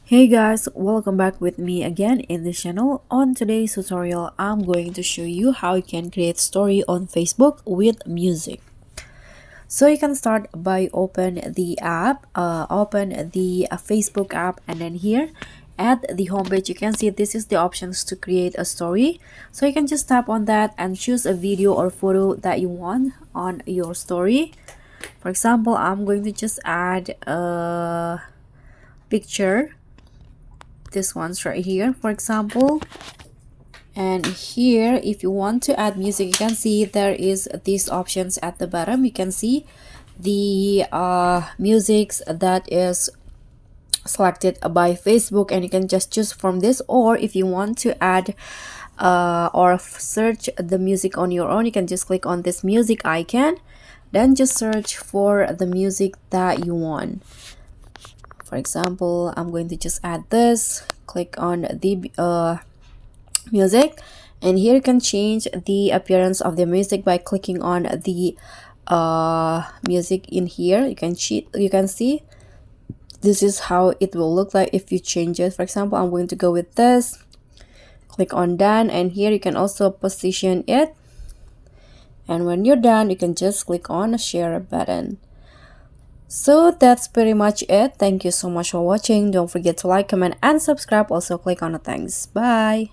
Hey guys, welcome back with me again in this channel. On today's tutorial, I'm going to show you how you can create story on Facebook with music. So you can start by open the app, open the Facebook app, and then here at the homepage you can see this is the options to create a story. So you can just tap on that and choose a video or photo that you want on your story. For example, I'm going to just add a picture, this one's right here for example. And here if you want to add music, you can see there is these options at the bottom. You can see the musics that is selected by Facebook, and you can just choose from this. Or if you want to add or search the music on your own, you can just click on this music icon, then just search for the music that you want. For example, I'm going to just add this, click on the music, and here you can change the appearance of the music by clicking on the music in here. You can see this is how it will look like if you change it. For example, I'm going to go with this, click on done, and here you can also position it, and when you're done you can just click on share button. So that's pretty much it. Thank you so much for watching. Don't forget to like, comment, and subscribe. Also click on the thanks. Bye.